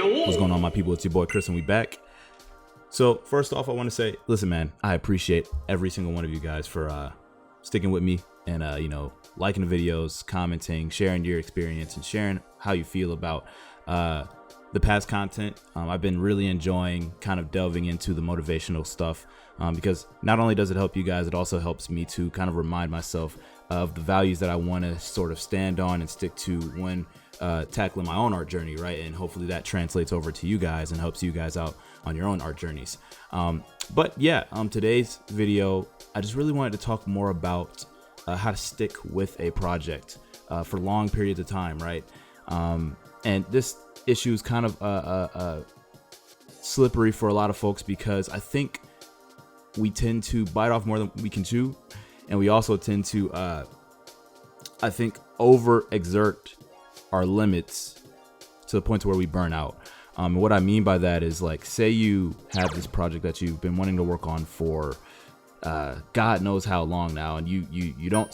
What's going on, my people? It's your boy Chris, and we back. So first off, I want to say, listen, man, I appreciate every single one of you guys for sticking with me and liking the videos, commenting, sharing your experience, and sharing how you feel about the past content. I've been really enjoying kind of delving into the motivational stuff because not only does it help you guys, it also helps me to kind of remind myself of the values that I want to sort of stand on and stick to when tackling my own art journey, right? And hopefully that translates over to you guys and helps you guys out on your own art journeys. But yeah, today's video, I just really wanted to talk more about how to stick with a project for long periods of time, right? And this issue is kind of slippery for a lot of folks because I think we tend to bite off more than we can chew, and we also tend to, I think, overexert our limits to the point to where we burn out. And what I mean by that is, like, say you have this project that you've been wanting to work on for God knows how long now, and you don't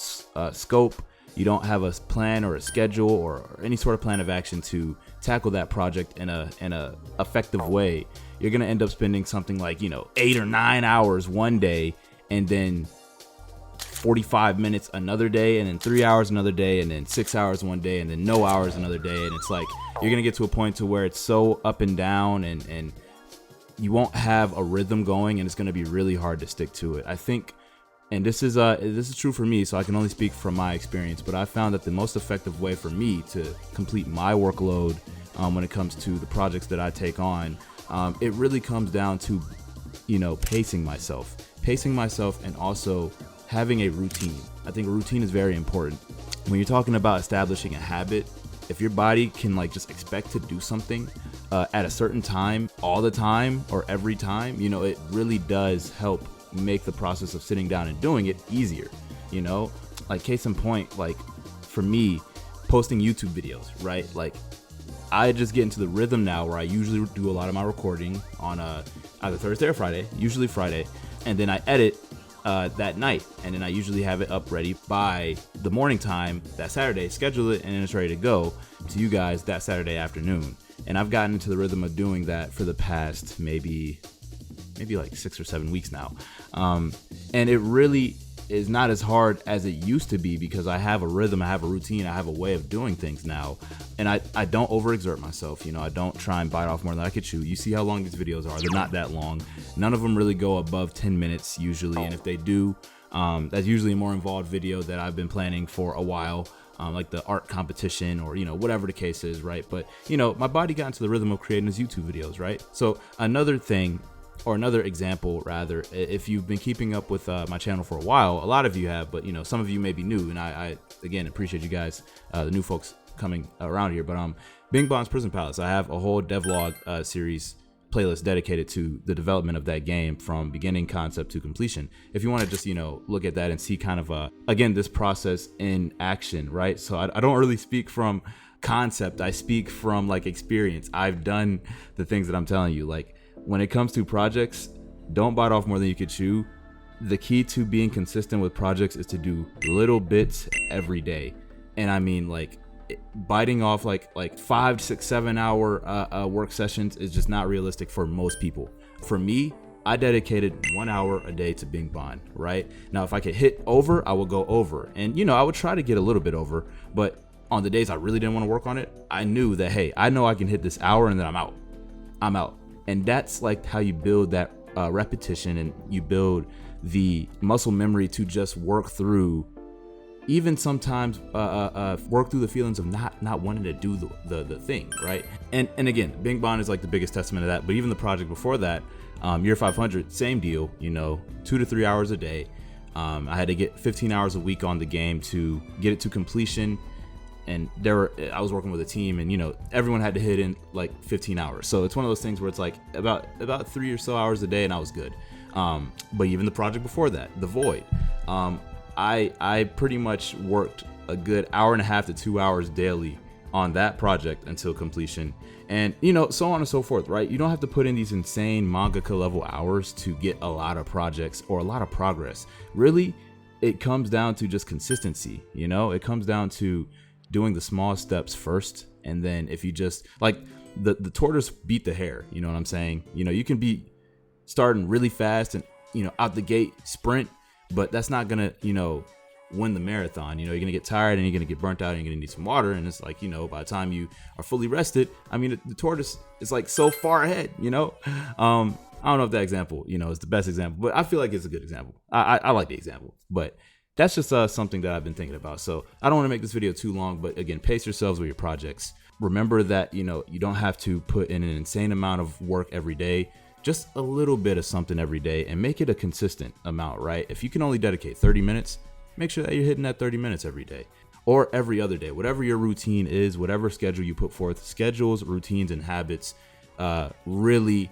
scope, you don't have a plan or a schedule or any sort of plan of action to tackle that project in a effective way. You're gonna end up spending something like 8 or 9 hours one day, and then 45 minutes another day, and then 3 hours another day, and then 6 hours one day, and then no hours another day. And it's like you're gonna get to a point to where it's so up and down, and you won't have a rhythm going, and it's gonna be really hard to stick to it. I think, and this is true for me, so I can only speak from my experience, but I found that the most effective way for me to complete my workload when it comes to the projects that I take on, it really comes down to pacing myself and also having a routine. I think a routine is very important. When you're talking about establishing a habit, if your body can just expect to do something at a certain time all the time or every time, it really does help make the process of sitting down and doing it easier. Like case in point, like for me, posting YouTube videos, right? Like I just get into the rhythm now where I usually do a lot of my recording on either Thursday or Friday, usually Friday, and then I edit that night, and then I usually have it up ready by the morning time that Saturday, schedule it, and then it's ready to go to you guys that Saturday afternoon. And I've gotten into the rhythm of doing that for the past maybe like 6 or 7 weeks now, and it really is not as hard as it used to be because I have a rhythm, I have a routine, I have a way of doing things now, and I don't overexert myself. I don't try and bite off more than I could chew. You see how long these videos are. They're not that long. None of them really go above 10 minutes usually, and if they do, that's usually a more involved video that I've been planning for a while, like the art competition or whatever the case is, right? But my body got into the rhythm of creating these YouTube videos, right? So another thing, or another example rather, if you've been keeping up with my channel for a while, a lot of you have, but some of you may be new, and I again appreciate you guys, the new folks coming around here. But Bing Bong's Prison Palace, I have a whole devlog series playlist dedicated to the development of that game from beginning concept to completion. If you want to just look at that and see kind of again this process in action, right? So I don't really speak from concept, I speak from experience. I've done the things that I'm telling you. Like, when it comes to projects, don't bite off more than you could chew. The key to being consistent with projects is to do little bits every day. And I mean, biting off like 5, 6, 7 hour work sessions is just not realistic for most people. For me, I dedicated 1 hour a day to Bing Bong, right? Now, if I could hit over, I would go over. And, I would try to get a little bit over. But on the days I really didn't want to work on it, I knew that, hey, I know I can hit this hour and then I'm out. And that's how you build that repetition, and you build the muscle memory to just work through, even sometimes work through the feelings of not wanting to do the thing, right? And again, Bing Bong is the biggest testament of that. But even the project before that, Year 500, same deal, 2 to 3 hours a day. I had to get 15 hours a week on the game to get it to completion. And I was working with a team, and everyone had to hit in 15 hours. So it's one of those things where it's about 3 or so hours a day, and I was good. But even the project before that, The Void, I pretty much worked a good hour and a half to 2 hours daily on that project until completion, and so on and so forth, right? You don't have to put in these insane mangaka level hours to get a lot of projects or a lot of progress. Really, it comes down to just consistency. It comes down to doing the small steps first, and then if you just the tortoise beat the hare. You know what I'm saying? You know, you can be starting really fast and, you know, out the gate sprint, but that's not gonna, you know, win the marathon. You know, you're gonna get tired and you're gonna get burnt out and you're gonna need some water. And it's like, you know, by the time you are fully rested, I mean, the tortoise is like so far ahead, you know? I don't know if that example, you know, is the best example, but I feel like it's a good example. I like the example, but that's just something that I've been thinking about. So I don't want to make this video too long, but again, pace yourselves with your projects. Remember that, you know, you don't have to put in an insane amount of work every day, just a little bit of something every day, and make it a consistent amount, right? If you can only dedicate 30 minutes, make sure that you're hitting that 30 minutes every day or every other day, whatever your routine is, whatever schedule you put forth. Schedules, routines, and habits really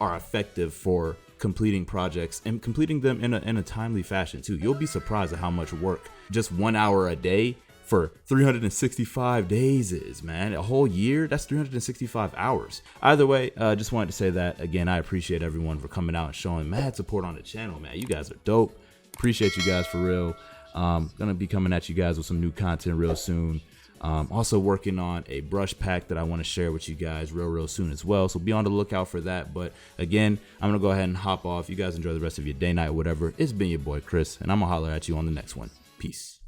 are effective for completing projects and completing them in a timely fashion too. You'll be surprised at how much work just 1 hour a day for 365 days is, man. A whole year, that's 365 hours. Either way, just wanted to say that again, I appreciate everyone for coming out and showing mad support on the channel, man. You guys are dope. Appreciate you guys for real. Gonna be coming at you guys with some new content real soon. Also working on a brush pack that I want to share with you guys real soon as well. So be on the lookout for that. But again, I'm going to go ahead and hop off. You guys enjoy the rest of your day, night, whatever. It's been your boy, Chris, and I'm going to holler at you on the next one. Peace.